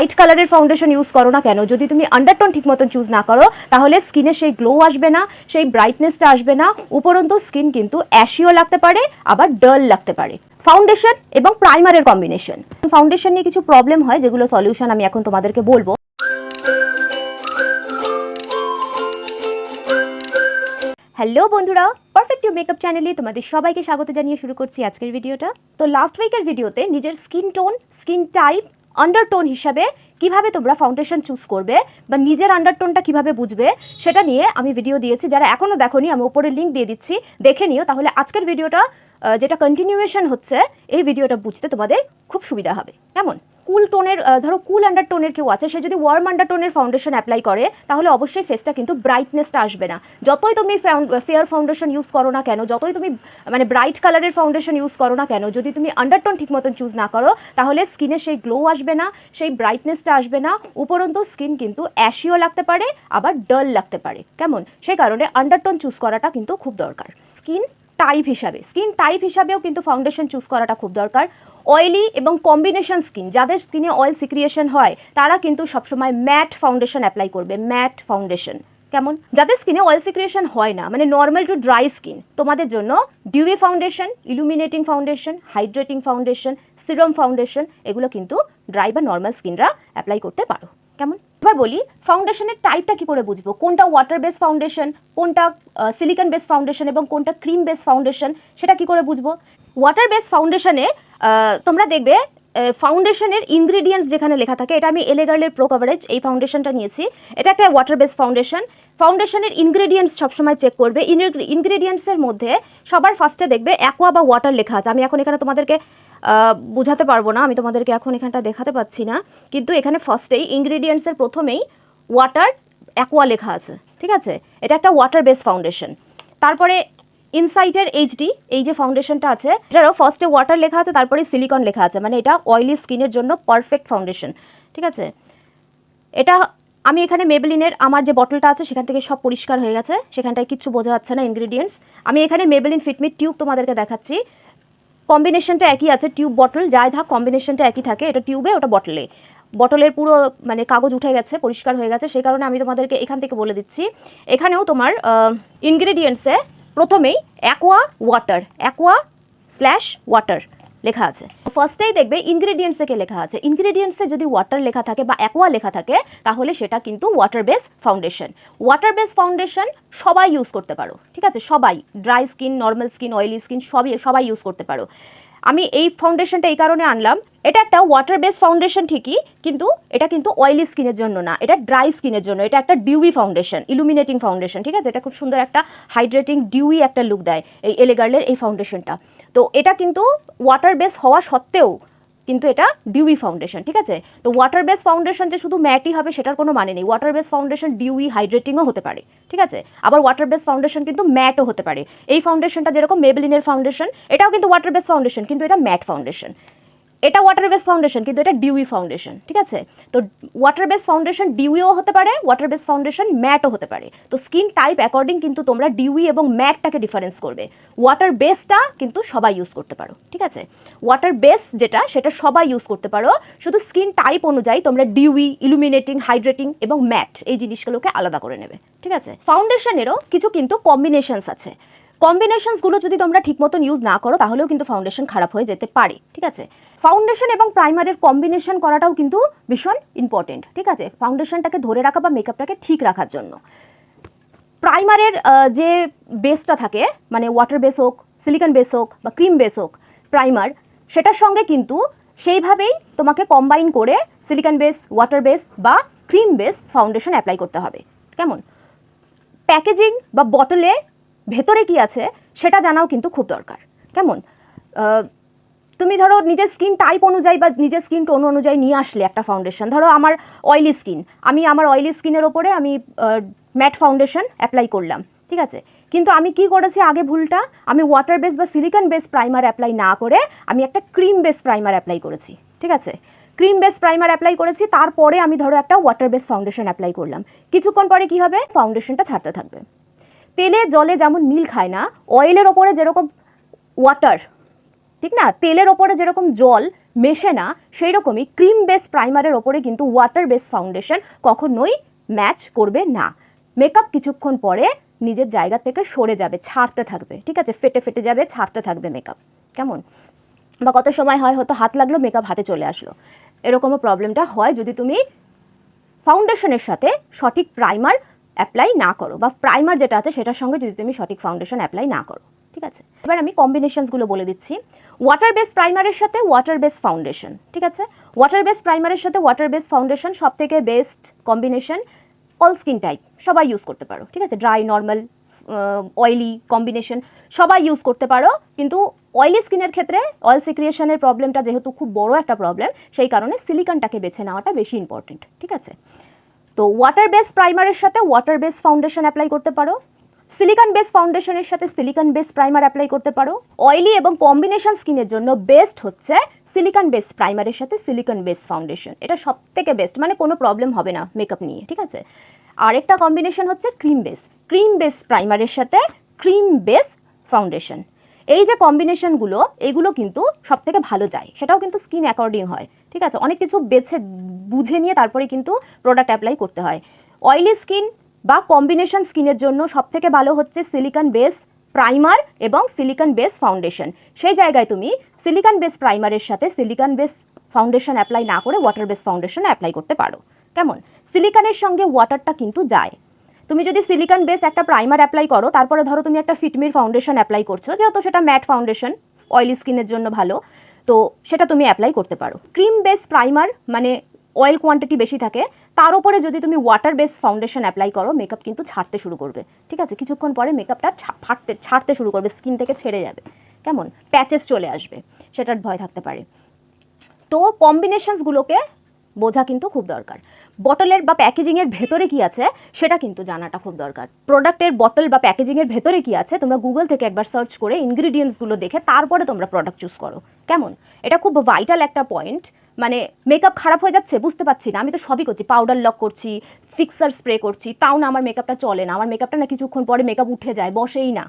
Bright কালারের foundation use করো না কেন, যদি তুমি আন্ডারটোন ঠিক মতন চুজ না করো তাহলে স্কিনে সেই গ্লো আসবে না, সেই ব্রাইটনেসটা আসবে না, উপরন্তু স্কিন কিন্তু অ্যাশিও লাগতে পারে, আবার ডাল লাগতে পারে। ফাউন্ডেশন এবং প্রাইমারের কম্বিনেশন, ফাউন্ডেশন নিয়ে কিছু প্রবলেম হয় যেগুলো সলিউশন আমি এখন তোমাদেরকে বলবো। হ্যালো বন্ধুরা, পারফেক্ট ইউ মেকআপ চ্যানেলে তোমাদের সবাইকে স্বাগত জানিয়ে শুরু করছি আজকের ভিডিওটা। তো লাস্ট উইকের ভিডিওতে নিজের skin tone, skin type, undertone হিসাবে কিভাবে তোমরা ফাউন্ডেশন চুজ করবে বা নিজের আন্ডারটোনটা কিভাবে বুঝবে সেটা নিয়ে আমি ভিডিও দিয়েছি। যারা এখনও দেখোনি আমি উপরে লিঙ্ক দিয়ে দিচ্ছি, দেখে নিও। তাহলে আজকের ভিডিওটা যেটা কন্টিনিউয়েশন হচ্ছে, এই ভিডিওটা বুঝতে তোমাদের খুব সুবিধা হবে। কেমন? কুল টোনের, ধরো কুল আন্ডারটোনের কেউ আছে, সে যদি ওয়ার্ম আন্ডারটোনের ফাউন্ডেশন অ্যাপ্লাই করে তাহলে অবশ্যই ফেসটা কিন্তু ব্রাইটনেসটা আসবে না। যতই তুমি ফেয়ার ফাউন্ডেশন ইউজ করো না কেন, যতই তুমি মানে ব্রাইট কালারের ফাউন্ডেশন ইউজ করো না কেন, যদি তুমি আন্ডারটোন ঠিক মতন চুজ না করো তাহলে স্কিনে সেই গ্লো আসবে না, সেই ব্রাইটনেসটা আসবে না, উপরন্তু স্কিন কিন্তু অ্যাশিও লাগতে পারে, আবার ডাল লাগতে পারে। কেমন? সেই কারণে আন্ডারটোন চুজ করাটা কিন্তু খুব দরকার। স্কিন টাইপ হিসাবেও কিন্তু ফাউন্ডেশন চুজ করাটা খুব দরকার। অয়েলি এবং কম্বিনেশন স্কিন, যাদের স্কিনে অয়েল সিক্রিয়েশন হয় তারা কিন্তু সবসময় ম্যাট ফাউন্ডেশন অ্যাপ্লাই করবে, ম্যাট ফাউন্ডেশন। কেমন? যাদের স্কিনে অয়েল সিক্রিয়েশন হয় না, মানে নর্মাল টু ড্রাই স্কিন, তোমাদের জন্য dewy foundation, illuminating foundation, hydrating foundation, serum foundation, এগুলো কিন্তু ড্রাই বা নর্মাল স্কিনরা অ্যাপ্লাই করতে পারো। কেমন? এবার বলি ফাউন্ডেশনের টাইপটা কি করে বুঝবো, কোনটা ওয়াটার বেস ফাউন্ডেশন, কোনটা সিলিকন বেস ফাউন্ডেশন এবং কোনটা ক্রিম বেস ফাউন্ডেশন, সেটা কি করে বুঝবো? ওয়াটার বেস ফাউন্ডেশনে তোমরা দেখবে ফাউন্ডেশনের ইনগ্রিডিয়েন্টস যেখানে লেখা থাকে, এটা আমি এলে গার্লের প্রো কভারেজ এই ফাউন্ডেশনটা নিয়েছি, এটা একটা ওয়াটার বেস ফাউন্ডেশন। ফাউন্ডেশনের ইনগ্রিডিয়েন্টস সবসময় চেক করবে। ইনগ্রিডিয়েন্টসের মধ্যে সবার ফার্স্টে দেখবে অ্যাকোয়া বা ওয়াটার লেখা আছে। আমি এখন এখানে তোমাদেরকে বোঝাতে পারবো না, আমি তোমাদেরকে এখন এখানটা দেখাতে পাচ্ছি না, কিন্তু এখানে ফার্স্টেই ইনগ্রিডিয়েন্টসের প্রথমেই ওয়াটার অ্যাকোয়া লেখা আছে। ঠিক আছে, এটা একটা ওয়াটার বেস ফাউন্ডেশন। তারপরে ইনসাইটের এইচডি, এই যে ফাউন্ডেশনটা আছে, এটারও ফার্স্টে ওয়াটার লেখা আছে, তারপরে সিলিকন লেখা আছে, মানে এটা অয়েলি স্কিনের জন্য পারফেক্ট ফাউন্ডেশন। ঠিক আছে, এটা আমি এখানে মেবেলিনের আমার যে বটলটা আছে সেখান থেকে সব পরিষ্কার হয়ে গেছে, সেখানটায় কিচ্ছু বোঝা যাচ্ছে না ইনগ্রিডিয়েন্টস। আমি এখানে মেবেলিন ফিটমিট টিউব তোমাদেরকে দেখাচ্ছি, কম্বিনেশনটা একই আছে, টিউব বটল যাই থাক কম্বিনেশনটা একই থাকে, এটা টিউবে ওটা বটলে। বটলের পুরো মানে কাগজ উঠে গেছে, পরিষ্কার হয়ে গেছে, সেই কারণে আমি তোমাদেরকে এখান থেকে বলে দিচ্ছি। এখানেও তোমার ইনগ্রিডিয়েন্টসে প্রথমেই অ্যাকোয়া ওয়াটার লেখা আছে। ফার্স্টেই দেখবে ইনগ্রিডিয়েন্টস থেকে লেখা আছে, ইনগ্রিডিয়েন্টসে যদি ওয়াটার লেখা থাকে বা অ্যাকোয়া লেখা থাকে তাহলে সেটা কিন্তু water base foundation. Water base foundation সবাই ইউজ করতে পারো। ঠিক আছে, সবাই, dry skin, normal skin, oily skin, সবাই ইউজ করতে পারো। আমি এই ফাউন্ডেশনটা এই কারণে আনলাম, এটা একটা ওয়াটার বেস ফাউন্ডেশন ঠিকই, কিন্তু এটা কিন্তু অয়েলি স্কিনের জন্য না, এটা ড্রাই স্কিনের জন্য। এটা একটা ডিউই ফাউন্ডেশন, ইলুমিনেটিং ফাউন্ডেশন। ঠিক আছে, এটা খুব সুন্দর একটা হাইড্রেটিং ডিউই একটা লুক দেয় এই এলে গার্লের এই ফাউন্ডেশনটা। তো এটা কিন্তু ওয়াটার বেস হওয়া সত্ত্বেও কিন্তু এটা ডিউই ফাউন্ডেশন। ঠিক আছে, তো ওয়াটার বেস ফাউন্ডেশন যে শুধু ম্যাটই হবে সেটার কোনো মানে নেই। ওয়াটার বেস ফাউন্ডেশন ডিউই হাইড্রেটিংও হতে পারে। ঠিক আছে, আবার ওয়াটার বেস ফাউন্ডেশন কিন্তু ম্যাটও হতে পারে। এই ফাউন্ডেশনটা যেরকম মেবেলিনের ফাউন্ডেশন, এটাও কিন্তু ওয়াটার বেস ফাউন্ডেশন, কিন্তু এটা ম্যাট ফাউন্ডেশন। এটা ওয়াটার বেস ফাউন্ডেশন কিন্তু এটা ডিউই ফাউন্ডেশন। ঠিক আছে, তো ওয়াটার বেস ফাউন্ডেশন ডিউইও হতে পারে, ওয়াটার বেস ফাউন্ডেশন ম্যাটও হতে পারে। তো স্কিন টাইপ অ্যাকর্ডিং কিন্তু তোমরা ডিউই এবং ম্যাটটাকে ডিফারেন্স করবে। ওয়াটার বেসটা কিন্তু সবাই ইউজ করতে পারো। ঠিক আছে, ওয়াটার বেস যেটা সেটা সবাই ইউজ করতে পারো, শুধু স্কিন টাইপ অনুযায়ী তোমরা ডিউই, ইলুমিনেটিং, হাইড্রেটিং এবং ম্যাট এই জিনিসগুলোকে আলাদা করে নেবে। ঠিক আছে, ফাউন্ডেশনেরও কিছু কিন্তু কম্বিনেশনস আছে। কম্বিনেশনসগুলো যদি তোমরা ঠিক মতন ইউজ না করো তাহলেও কিন্তু ফাউন্ডেশন খারাপ হয়ে যেতে পারে। ঠিক আছে, ফাউন্ডেশন এবং প্রাইমারের কম্বিনেশন করাটাও কিন্তু ভীষণ ইম্পর্টেন্ট। ঠিক আছে, ফাউন্ডেশনটাকে ধরে রাখা বা মেকআপটাকে ঠিক রাখার জন্য প্রাইমারের যে বেসটা থাকে, মানে ওয়াটার বেস হোক, সিলিকন বেস হোক বা ক্রিম বেস হোক, প্রাইমার সেটার সঙ্গে কিন্তু সেইভাবেই তোমাকে কম্বাইন করে সিলিকন বেস, ওয়াটার বেস বা ক্রিম বেস ফাউন্ডেশন অ্যাপ্লাই করতে হবে। কেমন? প্যাকেজিং বা বটলে ভেতরে কি আছে সেটা জানাও কিন্তু খুব দরকার। কেমন? তুমি ধরো নিজের স্কিন টাইপ অনুযায়ী বা নিজের স্কিন টোন অনুযায়ী নিয়ে আসলে একটা ফাউন্ডেশন, ধরো আমার অয়েলি স্কিন, আমি আমার অয়েলি স্কিনের ওপরে আমি ম্যাট ফাউন্ডেশন অ্যাপ্লাই করলাম। ঠিক আছে, কিন্তু আমি কি করেছি আগে ভুলটা, আমি ওয়াটার বেস বা সিলিকন বেস প্রাইমার অ্যাপ্লাই না করে আমি একটা ক্রিম বেস প্রাইমার অ্যাপ্লাই করেছি। ঠিক আছে, ক্রিম বেস প্রাইমার অ্যাপ্লাই করেছি, তারপরে আমি ধরো একটা ওয়াটার বেস ফাউন্ডেশন অ্যাপ্লাই করলাম। কিছুক্ষণ পরে কি হবে, ফাউন্ডেশনটা ছাড়তে থাকবে। তেলে জলে যেমন মিল খায় না, অয়েলের ওপরে যেরকম ওয়াটার, ঠিক না, তেলের ওপরে যেরকম জল মেশে না, সেই রকমই ক্রিম বেস প্রাইমারের ওপরে কিন্তু ওয়াটার বেস ফাউন্ডেশন কখনোই ম্যাচ করবে না। মেকআপ কিছুক্ষণ পরে নিজের জায়গা থেকে সরে যাবে, ছাড়তে থাকবে, ঠিক আছে, ফেটে ফেটে যাবে, ছাড়তে থাকবে মেকআপ। কেমন? বা কত সময় হয় হয়তো হাত লাগলো, মেকআপ হাতে চলে আসলো, এরকমও প্রবলেমটা হয় যদি তুমি ফাউন্ডেশনের সাথে সঠিক প্রাইমার অ্যাপ্লাই না করো, বা প্রাইমার যেটা আছে সেটার সঙ্গে যদি তুমি সঠিক ফাউন্ডেশন অ্যাপ্লাই না করো, ঠিক আছে। এবার আমি কম্বিনেশনসগুলো বলে দিচ্ছি। ওয়াটার বেস প্রাইমারের সাথে ওয়াটার বেস ফাউন্ডেশন, ঠিক আছে। ওয়াটার বেস প্রাইমারের সাথে ওয়াটার বেস ফাউন্ডেশন সব থেকে best combination, all skin type সবাই ইউজ করতে পারো, ঠিক আছে। ড্রাই, নর্মাল, অয়েলি কম্বিনেশন সবাই ইউজ করতে পারো, কিন্তু অয়েলি স্কিনের ক্ষেত্রে অয়েল সিক্রিয়েশনের প্রবলেমটা যেহেতু খুব বড় একটা প্রবলেম, সেই কারণে সিলিকনটাকে বেছে নেওয়াটা বেশি ইম্পর্টেন্ট, ঠিক আছে। তো ওয়াটার বেস প্রাইমারের সাথে ওয়াটার বেস ফাউন্ডেশন অ্যাপ্লাই করতে পারো, সিলিকন বেস ফাউন্ডেশনের সাথে সিলিকন বেস প্রাইমার অ্যাপ্লাই করতে পারো। অয়েলি এবং কম্বিনেশন স্কিনের জন্য বেস্ট হচ্ছে সিলিকন বেস প্রাইমারের সাথে সিলিকন বেস ফাউন্ডেশন, এটা সব থেকে বেস্ট, মানে কোনো প্রবলেম হবে না মেকআপ নিয়ে, ঠিক আছে। আরেকটা কম্বিনেশন হচ্ছে ক্রিম বেস প্রাইমারের সাথে ক্রিম বেস ফাউন্ডেশন। এই যে কম্বিনেশনগুলো, এগুলো কিন্তু সব থেকে ভালো যায়, সেটাও কিন্তু স্কিন অ্যাকর্ডিং হয়, ঠিক আছে। অনেক কিছু বেছে বুঝে নিয়ে তারপরে কিন্তু প্রোডাক্ট অ্যাপ্লাই করতে হয়। অয়েলি স্কিন বা কম্বিনেশন স্কিনের জন্য সব থেকে ভালো হচ্ছে সিলিকন বেস প্রাইমার এবং সিলিকন বেস ফাউন্ডেশন। সেই জায়গায় তুমি সিলিকন বেস প্রাইমারের সাথে সিলিকন বেস ফাউন্ডেশন অ্যাপ্লাই না করে ওয়াটার বেস ফাউন্ডেশন অ্যাপ্লাই করতে পারো। কেমন? সিলিকনের সঙ্গে ওয়াটারটা কিন্তু যায়। তুমি যদি সিলিকন বেস একটা প্রাইমার অ্যাপ্লাই করো, তারপরে ধরো তুমি একটা ফিটমির ফাউন্ডেশন অ্যাপ্লাই করছো, যেহেতু সেটা ম্যাট ফাউন্ডেশন, অয়েলি স্কিনের জন্য ভালো, তো সেটা তুমি অ্যাপ্লাই করতে পারো। ক্রিম বেস প্রাইমার মানে অয়েল কোয়ান্টিটি বেশি থাকে, তার উপরে যদি তুমি ওয়াটার বেস ফাউন্ডেশন অ্যাপ্লাই করো, মেকআপ কিন্তু ছাড়তে শুরু করবে, ঠিক আছে। কিছুক্ষণ পরে মেকআপটা ছাড়তে শুরু করবে, স্কিন থেকে ছেড়ে যাবে, কেমন, প্যাচেস চলে আসবে, সেটার ভয় থাকতে পারে। তো কম্বিনেশনসগুলোকে বোঝা কিন্তু খুব দরকার। বটলের বা প্যাকেজিংয়ের ভেতরে কি আছে সেটা কিন্তু জানাটা খুব দরকার। প্রোডাক্টের বটল বা প্যাকেজিংয়ের ভেতরে কি আছে তোমরা গুগল থেকে একবার সার্চ করে ইনগ্রিডিয়েন্টসগুলো দেখে তারপরে তোমরা প্রোডাক্ট চুজ করো, কেমন। এটা খুব ভাইটাল একটা পয়েন্ট। মানে মেকআপ খারাপ হয়ে যাচ্ছে, বুঝতে পারছি না, আমি তো সবই করছি, পাউডার লক করছি, ফিক্সার স্প্রে করছি, তাও না আমার মেকআপটা চলে না, আমার মেকআপটা না কিছুক্ষণ পরে মেকআপ উঠে যায়, বসেই না।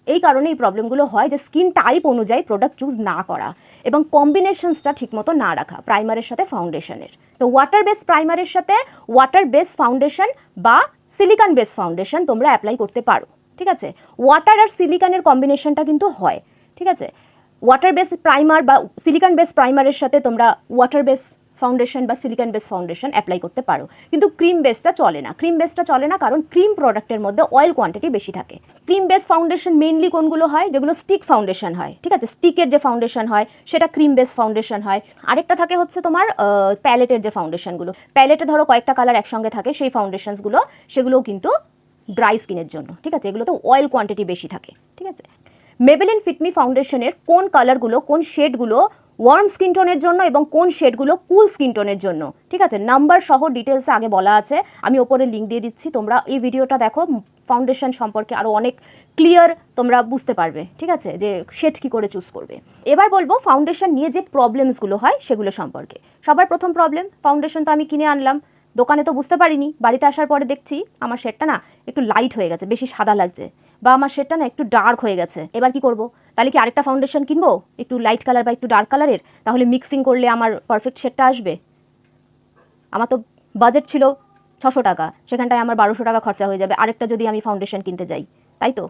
এই কারণে এই প্রবলেমগুলো হয় যে স্কিন টাইপ অনুযায়ী প্রোডাক্ট চুজ না করা এবং কম্বিনেশনসটা ঠিকমতো না রাখা প্রাইমারের সাথে ফাউন্ডেশনের। তো ওয়াটার বেস প্রাইমারের সাথে ওয়াটার বেস ফাউন্ডেশন বা সিলিকন বেস ফাউন্ডেশন তোমরা অ্যাপ্লাই করতে পারো, ঠিক আছে। ওয়াটার আর সিলিকনের কম্বিনেশনটা কিন্তু হয়, ঠিক আছে। ওয়াটার বেস প্রাইমার বা সিলিকন বেস প্রাইমারের সাথে তোমরা ওয়াটার বেস ফাউন্ডেশন বা সিলিকন বেস ফাউন্ডেশন অ্যাপ্লাই করতে পারো, কিন্তু ক্রিম বেসটা চলে না। ক্রিম বেসটা চলে না কারণ ক্রিম প্রোডাক্টের মধ্যে অয়েল কোয়ান্টিটি বেশি থাকে। ক্রিম বেস ফাউন্ডেশন মেইনলি কোনগুলো হয়? যেগুলো স্টিক ফাউন্ডেশন হয়, ঠিক আছে, স্টিকের যে ফাউন্ডেশন হয় সেটা ক্রিম বেস ফাউন্ডেশন হয়। আরেকটা থাকে হচ্ছে তোমার প্যালেটের যে ফাউন্ডেশনগুলো, প্যালেটে ধরো কয়েকটা কালার একসঙ্গে থাকে, সেই ফাউন্ডেশনসগুলো সেগুলোও কিন্তু ড্রাই স্কিনের জন্য, ঠিক আছে, এগুলোতে অয়েল কোয়ান্টিটি বেশি থাকে, ঠিক আছে। মেবেলিন ফিটমি ফাউন্ডেশনের কোন কালারগুলো, কোন শেডগুলো ওয়ার্ম স্কিন টোনের জন্য এবং কোন শেডগুলো কুল স্কিন টোনের জন্য, ঠিক আছে, নাম্বার সহ ডিটেলসে আগে বলা আছে, আমি ওপরে লিঙ্ক দিয়ে দিচ্ছি, তোমরা এই ভিডিওটা দেখো, ফাউন্ডেশন সম্পর্কে আরও অনেক ক্লিয়ার তোমরা বুঝতে পারবে, ঠিক আছে, যে শেড কী করে চুজ করবে। এবার বলবো ফাউন্ডেশন নিয়ে যে প্রবলেমসগুলো হয় সেগুলো সম্পর্কে। সবার প্রথম প্রবলেম, ফাউন্ডেশন তো আমি কিনে আনলাম, দোকানে তো বুঝতে পারিনি, বাড়িতে আসার পরে দেখছি আমার শেডটা না একটু লাইট হয়ে গেছে, বেশি সাদা লাগছে, বা আমার শেডটা না একটু ডার্ক হয়ে গেছে। এবার কি করব? তাহলে কি আরেকটা ফাউন্ডেশন কিনবো একটু লাইট কালার বা একটু ডার্ক কালারের, তাহলে মিক্সিং করলে আমার পারফেক্ট শেডটা আসবে? আমার তো বাজেট ছিল 600 টাকা, সেখানটায় আমার 1200 টাকা খরচা হয়ে যাবে আরেকটা যদি আমি ফাউন্ডেশন কিনতে যাই, তাই তো?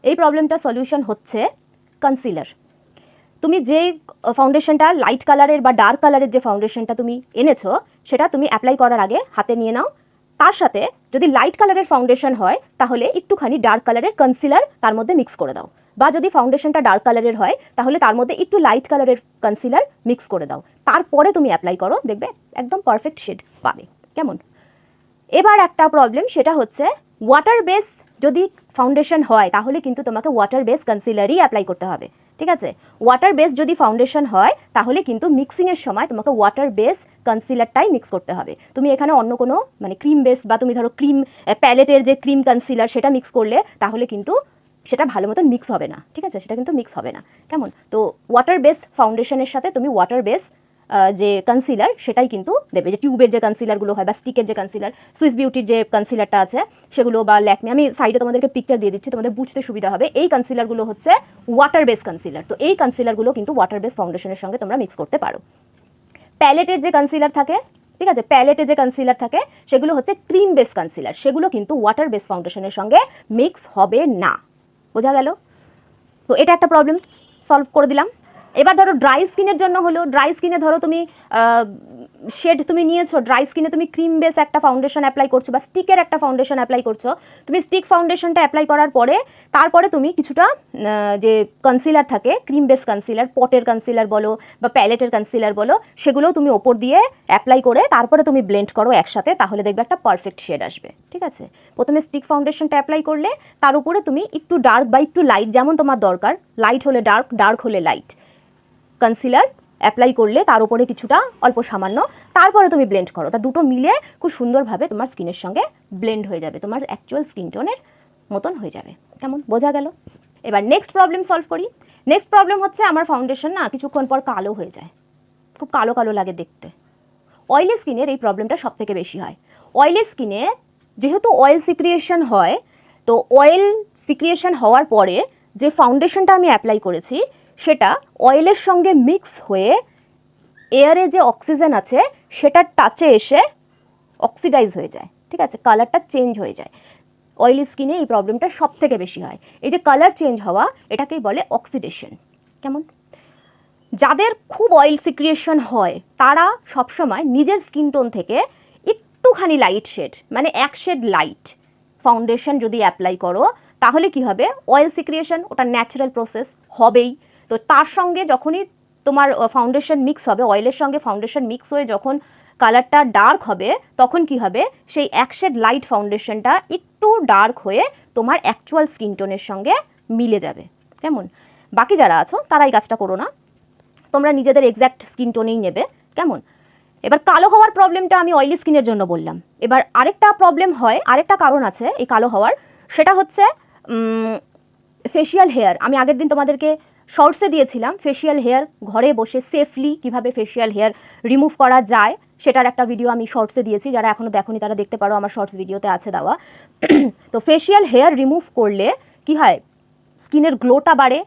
এই প্রবলেমটা সলিউশন হচ্ছে কনসিলার। তুমি যে ফাউন্ডেশনটা লাইট কালারের বা ডার্ক কালারের যে ফাউন্ডেশনটা তুমি এনেছো সেটা তুমি অ্যাপ্লাই করার আগে হাতে নিয়ে নাও, তার সাথে যদি লাইট কালারের ফাউন্ডেশন হয় তাহলে একটুখানি ডার্ক কালারের কনসিলার তার মধ্যে মিক্স করে দাও, বা যদি ফাউন্ডেশনটা ডার্ক কালারের হয় তাহলে তার মধ্যে একটু লাইট কালারের কনসিলার মিক্স করে দাও, তারপরে তুমি অ্যাপ্লাই করো, দেখবে একদম পারফেক্ট শেড পাবে, কেমন। এবার একটা প্রবলেম, সেটা হচ্ছে ওয়াটার বেস যদি ফাউন্ডেশন হয় তাহলে কিন্তু তোমাকে ওয়াটার বেস কনসিলারই অ্যাপ্লাই করতে হবে, ঠিক আছে। ওয়াটার বেস যদি ফাউন্ডেশন হয় তাহলে কিন্তু মিক্সিংয়ের সময় তোমাকে ওয়াটার বেস কনসিলারটাই মিক্স করতে হবে। তুমি এখানে অন্য কোনো মানে ক্রিম বেস বা তুমি ধরো ক্রিম প্যালেটের যে ক্রিম কনসিলার সেটা মিক্স করলে তাহলে কিন্তু সেটা ভালো মতন মিক্স হবে না, ঠিক আছে, সেটা কিন্তু মিক্স হবে না, কেমন। তো ওয়াটার বেস ফাউন্ডেশনের সাথে তুমি ওয়াটার বেস যে কনসিলার সেটাই কিন্তু দেবে, যে টিউবের যে কনসিলারগুলো হয় বা স্টিকের যে কনসিলার, সুইস বিউটির যে কনসিলারটা আছে সেগুলো, বা ল্যাকমি, আমি সাইডে তোমাদেরকে পিকচার দিয়ে দিচ্ছি, তোমাদের বুঝতে সুবিধা হবে। এই কনসিলারগুলো হচ্ছে ওয়াটার বেস কনসিলার। তো এই কনসিলারগুলো কিন্তু ওয়াটার বেস ফাউন্ডেশনের সঙ্গে তোমরা মিক্স করতে পারো। প্যালেটের যে কনসিলার থাকে, ঠিক আছে, প্যালেটে যে কনসিলার থাকে সেগুলো হচ্ছে ক্রিম বেস কনসিলার, সেগুলো কিন্তু ওয়াটার বেস ফাউন্ডেশনের সঙ্গে মিক্স হবে না। বোঝা গেল? তো এটা একটা প্রবলেম সলভ করে দিলাম। এবার ধরো ড্রাই স্কিনের জন্য হলো, ড্রাই স্কিনে ধরো তুমি শেড তুমি নিয়েছো, ড্রাই স্কিনে তুমি ক্রিম বেস একটা ফাউন্ডেশন অ্যাপ্লাই করছো বা স্টিকের একটা ফাউন্ডেশন অ্যাপ্লাই করছো। তুমি স্টিক ফাউন্ডেশনটা অ্যাপ্লাই করার পরে তারপরে তুমি কিছুটা যে কনসিলার থাকে, ক্রিম বেস কনসিলার, পটের কনসিলার বলো বা প্যালেটের কনসিলার বলো, সেগুলোও তুমি ওপর দিয়ে অ্যাপ্লাই করে তারপরে তুমি ব্লেন্ড করো একসাথে, তাহলে দেখবে একটা পারফেক্ট শেড আসবে। ঠিক আছে, প্রথমে স্টিক ফাউন্ডেশনটা অ্যাপ্লাই করলে তার উপরে তুমি একটু ডার্ক বা একটু লাইট, যেমন তোমার দরকার, লাইট হলে ডার্ক, ডার্ক হলে লাইট কনসিলার অ্যাপ্লাই করলে তার উপরে কিছুটা অল্প সামান্য, তারপরে তুমি ব্লেন্ড করো। তা দুটো মিলে খুব সুন্দরভাবে তোমার স্কিনের সঙ্গে ব্লেন্ড হয়ে যাবে, তোমার অ্যাকচুয়াল স্কিন টোনের মতন হয়ে যাবে। কেমন? বোঝা গেল? এবার নেক্সট প্রবলেম সলভ করি। নেক্সট প্রবলেম হচ্ছে আমার ফাউন্ডেশন না কিছুক্ষণ পর কালো হয়ে যায়, খুব কালো কালো লাগে দেখতে। অয়েলি স্কিনের এই প্রবলেমটা সব থেকে বেশি হয়। অয়েলি স্কিনে যেহেতু অয়েল সিক্রিয়েশন হয়, তো অয়েল সিক্রিয়েশন হওয়ার পরে যে ফাউন্ডেশনটা আমি অ্যাপ্লাই করেছি সেটা অয়েলের সঙ্গে মিক্স হয়ে এয়ারে যে অক্সিজেন আছে সেটার টাচে এসে অক্সিডাইজ হয়ে যায়। ঠিক আছে, কালারটা চেঞ্জ হয়ে যায়। অয়েলি স্কিনে এই প্রবলেমটা সব থেকে বেশি হয়। এই যে কালার চেঞ্জ হওয়া, এটাকেই বলে অক্সিডেশন। কেমন? যাদের খুব অয়েল সিক্রিয়েশন হয় তারা সবসময় নিজের স্কিন টোন থেকে একটুখানি লাইট শেড, মানে এক শেড লাইট ফাউন্ডেশন যদি অ্যাপ্লাই করো, তাহলে কি হবে, অয়েল সিক্রিয়েশন ওটা ন্যাচারাল প্রসেস হবেই। তো তার সঙ্গে যখনই তোমার ফাউন্ডেশন মিক্স হবে, অয়েলের সঙ্গে ফাউন্ডেশন মিক্স হয়ে যখন কালারটা ডার্ক হবে, তখন কি হবে, সেই এক শেড লাইট ফাউন্ডেশনটা একটু ডার্ক হয়ে তোমার অ্যাকচুয়াল স্কিন টোনের সঙ্গে মিলে যাবে। কেমন? বাকি যারা আছো তারা এই কাজটা করো না, তোমরা নিজেদের এক্স্যাক্ট স্কিন টোনেই নেবে। কেমন? এবার কালো হওয়ার প্রবলেমটা আমি অয়েলি স্কিনের জন্য বললাম। এবার আরেকটা প্রবলেম হয়, আরেকটা কারণ আছে এই কালো হওয়ার, সেটা হচ্ছে ফেশিয়াল হেয়ার। আমি আগের দিন তোমাদেরকে শর্টসে দিয়েছিলাম ফেশিয়াল হেয়ার ঘরে বসে সেফলি কিভাবে ফেশিয়াল হেয়ার রিমুভ করা যায়, সেটার একটা ভিডিও আমি শর্টসে দিয়েছি। যারা এখনও দেখোনি তারা দেখতে পারো, আমার শর্টস ভিডিওতে আছে দেওয়া। তো ফেশিয়াল হেয়ার রিমুভ করলে কি হয়, স্কিনের গ্লোটা বাড়ে।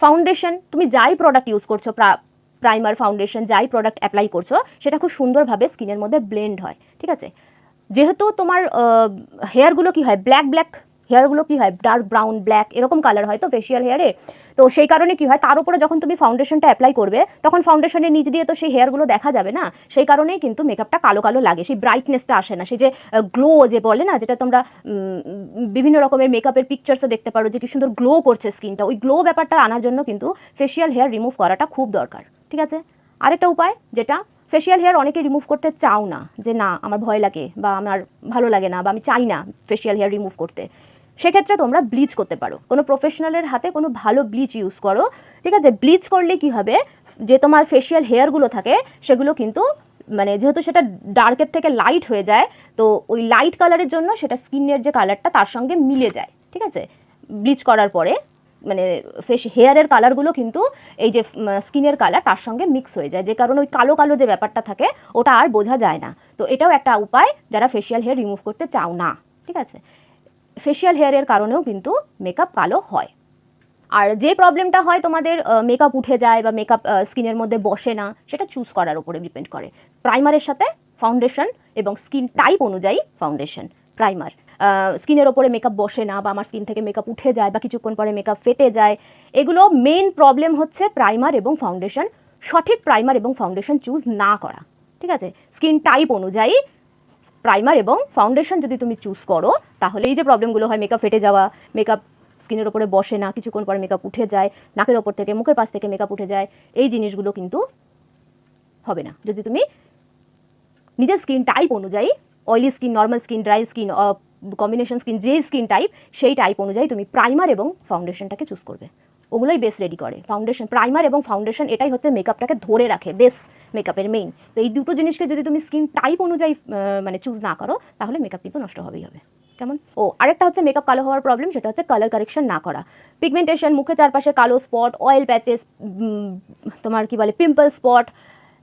ফাউন্ডেশন তুমি যাই প্রোডাক্ট ইউজ করছো, প্রাইমার, ফাউন্ডেশন, যাই প্রোডাক্ট অ্যাপ্লাই করছো, সেটা খুব সুন্দরভাবে স্কিনের মধ্যে ব্লেন্ড হয়। ঠিক আছে, যেহেতু তোমার হেয়ারগুলো কি হয়, ব্ল্যাক ব্ল্যাক হেয়ারগুলো কি হয়, ডার্ক ব্রাউন, ব্ল্যাক এরকম কালার হয় তো ফেশিয়াল হেয়ারে। তো সেই কারণে কি হয়, তার উপরে যখন তুমি ফাউন্ডেশনটা অ্যাপ্লাই করবে, তখন ফাউন্ডেশনের নিচ দিয়ে তো সেই হেয়ারগুলো দেখা যাবে না, সেই কারণেই কিন্তু মেকআপটা কালো কালো লাগে, সেই ব্রাইটনেসটা আসে না, সেই যে গ্লো যে বলে না, যেটা তোমরা বিভিন্ন রকমের মেকআপের পিকচার্সে দেখতে পারো যে কি সুন্দর গ্লো করছে স্কিনটা, ওই গ্লো ব্যাপারটা আনার জন্য কিন্তু ফেশিয়াল হেয়ার রিমুভ করাটা খুব দরকার। ঠিক আছে, আরেকটা উপায়, যেটা ফেশিয়াল হেয়ার অনেকে রিমুভ করতে চাও না, যে না আমার ভয় লাগে বা আমার ভালো লাগে না বা আমি চাই না ফেশিয়াল হেয়ার রিমুভ করতে, সেক্ষেত্রে তোমরা ব্লিচ করতে পারো। কোনো প্রফেশনালের হাতে কোনো ভালো ব্লিচ ইউজ করো। ঠিক আছে, ব্লিচ করলে কি হবে, যে তোমার ফেশিয়াল হেয়ারগুলো থাকে সেগুলো কিন্তু মানে যেহেতু সেটা ডার্কের থেকে লাইট হয়ে যায়, তো ওই লাইট কালারের জন্য সেটা স্কিনের যে কালারটা তার সঙ্গে মিলে যায়। ঠিক আছে, ব্লিচ করার পরে মানে হেয়ারের কালারগুলো কিন্তু এই যে স্কিনের কালার তার সঙ্গে মিক্স হয়ে যায়, যে কারণে ওই কালো কালো যে ব্যাপারটা থাকে ওটা আর বোঝা যায় না। তো এটাও একটা উপায় যারা ফেশিয়াল হেয়ার রিমুভ করতে চাও না। ঠিক আছে, ফেশিয়াল হেয়ারের কারণেও কিন্তু মেকআপ কালো হয়। আর যে প্রবলেমটা হয় তোমাদের মেকআপ উঠে যায় বা মেকআপ স্কিনের মধ্যে বসে না, সেটা চুজ করার উপরে ডিপেন্ড করে। প্রাইমারের সাথে ফাউন্ডেশন এবং স্কিন টাইপ অনুযায়ী ফাউন্ডেশন, প্রাইমার, স্কিনের ওপরে মেকআপ বসে না বা আমার স্কিন থেকে মেকআপ উঠে যায় বা কিছুক্ষণ পরে মেকআপ ফেটে যায়, এগুলো মেইন প্রবলেম হচ্ছে প্রাইমার এবং ফাউন্ডেশন, সঠিক প্রাইমার এবং ফাউন্ডেশন চুজ না করা। ঠিক আছে, স্কিন টাইপ অনুযায়ী প্রাইমার এবং ফাউন্ডেশন যদি তুমি চুজ করো, তাহলে এই যে প্রবলেমগুলো হয়, মেকআপ ফেটে যাওয়া, মেকআপ স্কিনের ওপরে বসে না, কিছুক্ষণ পরে মেকআপ উঠে যায়, নাকের ওপর থেকে মুখের পাশ থেকে মেকআপ উঠে যায়, এই জিনিসগুলো কিন্তু হবে না যদি তুমি নিজের স্কিন টাইপ অনুযায়ী, oily skin, normal skin, dry skin, combination skin, যে স্কিন টাইপ সেই টাইপ অনুযায়ী তুমি প্রাইমার এবং ফাউন্ডেশনটাকে চুজ করবে। ওগুলোই বেস রেডি করে। ফাউন্ডেশন, প্রাইমার এবং ফাউন্ডেশন এটাই হচ্ছে মেকআপটাকে ধরে রাখে, বেস মেকআপের মেইন। তো এই দুটো জিনিসকে যদি তুমি স্কিন টাইপ অনুযায়ী মানে চুজ না করো, তাহলে মেকআপ কিন্তু নষ্ট হবেই হবে। কেমন? ও আরেকটা হচ্ছে মেকআপ কালো হওয়ার প্রবলেম, সেটা হচ্ছে কালার কারেকশন না করা। পিগমেন্টেশন, মুখে চারপাশে কালো স্পট, অয়েল প্যাচেস, তোমার কি বলে পিম্পল স্পট,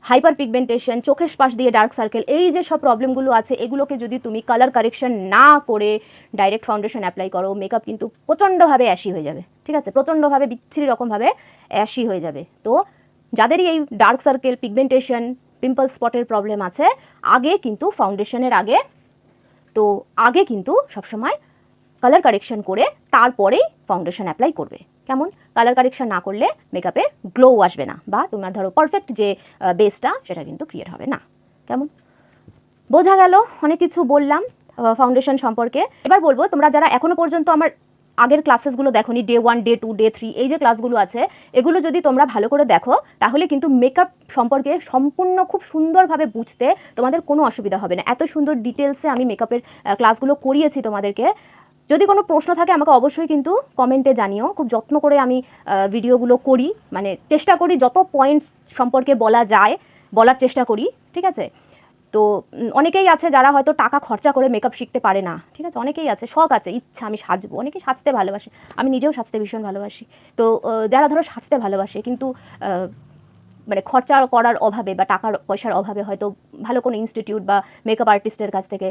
হাইপার পিগমেন্টেশন, চোখের পাশ দিয়ে ডার্ক সার্কেল, এই যে সব প্রবলেমগুলো আছে এগুলোকে যদি তুমি কালার কারেকশন না করে ডাইরেক্ট ফাউন্ডেশন অ্যাপ্লাই করো, মেকআপ কিন্তু প্রচণ্ডভাবে অ্যাশি হয়ে যাবে, ঠিক আছে, প্রচণ্ডভাবে বিচ্ছিরি রকমভাবে অ্যাশি হয়ে যাবে। তো যাদেরই এই ডার্ক সার্কেল, পিগমেন্টেশন, পিম্পল স্পটের প্রবলেম আছে, আগে কিন্তু ফাউন্ডেশনের আগে কিন্তু সবসময় কালার কারেকশন করে তারপরেই ফাউন্ডেশন অ্যাপ্লাই করবে। কেমন? কালার কারেকশন না করলে মেকআপে গ্লো আসবে না, বা তোমার ধরো পারফেক্ট যে বেসটা সেটা কিন্তু ক্রিয়েট হবে না। কেমন? বোঝা গেল? অনেক কিছু বললাম ফাউন্ডেশন সম্পর্কে। এবার বলবো, তোমরা যারা এখনো পর্যন্ত আমার আগের ক্লাসেসগুলো দেখোনি, ডে 1, ডে 2, ডে 3, এই যে ক্লাসগুলো আছে এগুলো যদি তোমরা ভালো করে দেখো তাহলে কিন্তু মেকআপ সম্পর্কে সম্পূর্ণ খুব সুন্দরভাবে বুঝতে তোমাদের কোনো অসুবিধা হবে না। এত সুন্দর ডিটেলসে আমি মেকআপের ক্লাসগুলো করিয়েছি তোমাদেরকে। যদি কোনো প্রশ্ন থাকে আমাকে অবশ্যই কিন্তু কমেন্টে জানিও। খুব যত্ন করে আমি ভিডিওগুলো করি, মানে চেষ্টা করি যত পয়েন্টস সম্পর্কে বলা যায় বলার চেষ্টা করি, ঠিক আছে। তো অনেকেই আছে যারা হয়তো টাকা খরচা করে মেকআপ শিখতে পারে না, ঠিক আছে, অনেকেই আছে, শখ আছে, ইচ্ছা আমি সাজবো, অনেকেই সাজতে ভালোবাসে, আমি নিজেও সাজতে ভীষণ ভালোবাসি। তো যারা ধরো সাজতে ভালোবাসে কিন্তু মানে খরচা করার অভাবে বা টাকার পয়সার অভাবে হয়তো ভালো কোনো ইনস্টিটিউট বা মেকআপ আর্টিস্টের কাছ থেকে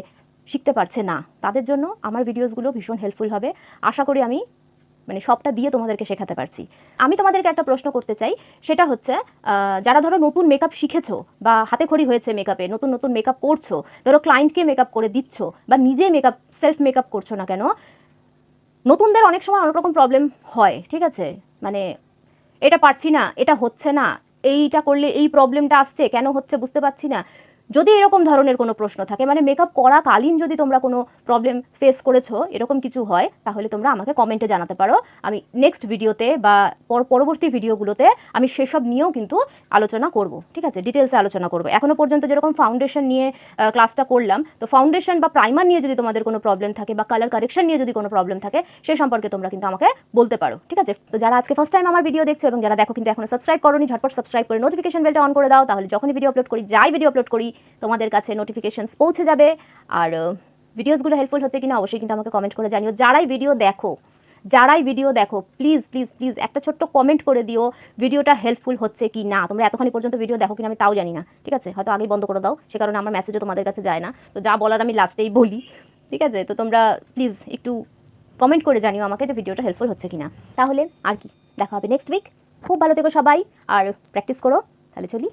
শিখতে পারছে না, তাদের জন্য আমার ভিডিওসগুলো ভীষণ হেল্পফুল হবে। আশা করি আমি মানে সবটা দিয়ে তোমাদেরকে শেখাতে পারছি। আমি তোমাদেরকে একটা প্রশ্ন করতে চাই, সেটা হচ্ছে যারা ধরো নতুন মেকআপ শিখেছো বা হাতে খড়ি হয়েছে মেকআপে, নতুন নতুন মেকআপ করছো, ধরো ক্লায়েন্টকে মেকআপ করে দিচ্ছ বা নিজে মেকআপ সেলফ মেকআপ করছো না কেন, নতুনদের অনেক সময় অনেক রকম প্রবলেম হয়, ঠিক আছে, মানে এটা পারছি না, এটা হচ্ছে না, এইটা করলে এই প্রবলেমটা আসছে, কেন হচ্ছে বুঝতে পারছি না। যদি এরকম ধরনের কোনো প্রশ্ন থাকে, মানে মেকআপ করাকালীন যদি তোমরা কোনো প্রবলেম ফেস করেছো, এরকম কিছু হয়, তাহলে তোমরা আমাকে কমেন্টে জানাতে পারো। আমি নেক্সট ভিডিওতে বা পরবর্তী ভিডিওগুলোতে আমি সেসব নিয়েও কিন্তু আলোচনা করব, ঠিক আছে, ডিটেলসে আলোচনা করব। এখনো পর্যন্ত যেরকম ফাউন্ডেশন নিয়ে ক্লাসটা করলাম, তো ফাউন্ডেশন বা প্রাইমার নিয়ে যদি তোমাদের কোনো প্রবলেম থাকে বা কালার কারেকশন নিয়ে যদি কোনো প্রবলেম থাকে, সে সম্পর্কে তোমরা কিন্তু আমাকে বলতে পারো, ঠিক আছে। তো যারা আজকে ফার্স্ট টাইম আমার ভিডিও দেখছো এবং যারা দেখো কিন্তু এখনো সাবস্ক্রাইব করোনি, ঝটপট সাবস্ক্রাইব করে নোটিফিকেশন বেলটা অন করে দাও, তাহলে যখনই ভিডিও আপলোড করি, যাই ভিডিও আপলোড করি, তোমাদের কাছে নোটিফিকেশনস পৌঁছে যাবে। আর ভিডিওসগুলো হেল্পফুল হচ্ছে কিনা অবশ্যই কিন্তু আমাকে কমেন্ট করে জানিও। যারাই ভিডিও দেখো প্লিজ প্লিজ প্লিজ একটা ছোট্ট কমেন্ট করে দিও ভিডিওটা হেল্পফুল হচ্ছে কি না। তোমরা এতক্ষণ পর্যন্ত ভিডিও দেখো কিনা আমি তাও জানি না, ঠিক আছে, হয়তো আগেই বন্ধ করে দাও, সে কারণে আমার মেসেজও তোমাদের কাছে যায় না। তো যা বলার আমি লাস্টেই বলি, ঠিক আছে। তো তোমরা প্লিজ একটু কমেন্ট করে জানিও আমাকে যে ভিডিওটা হেল্পফুল হচ্ছে কিনা। তাহলে আর কি, দেখা হবে নেক্সট উইক। খুব ভালো থেকো সবাই আর প্র্যাকটিস করো। তাহলে চলি।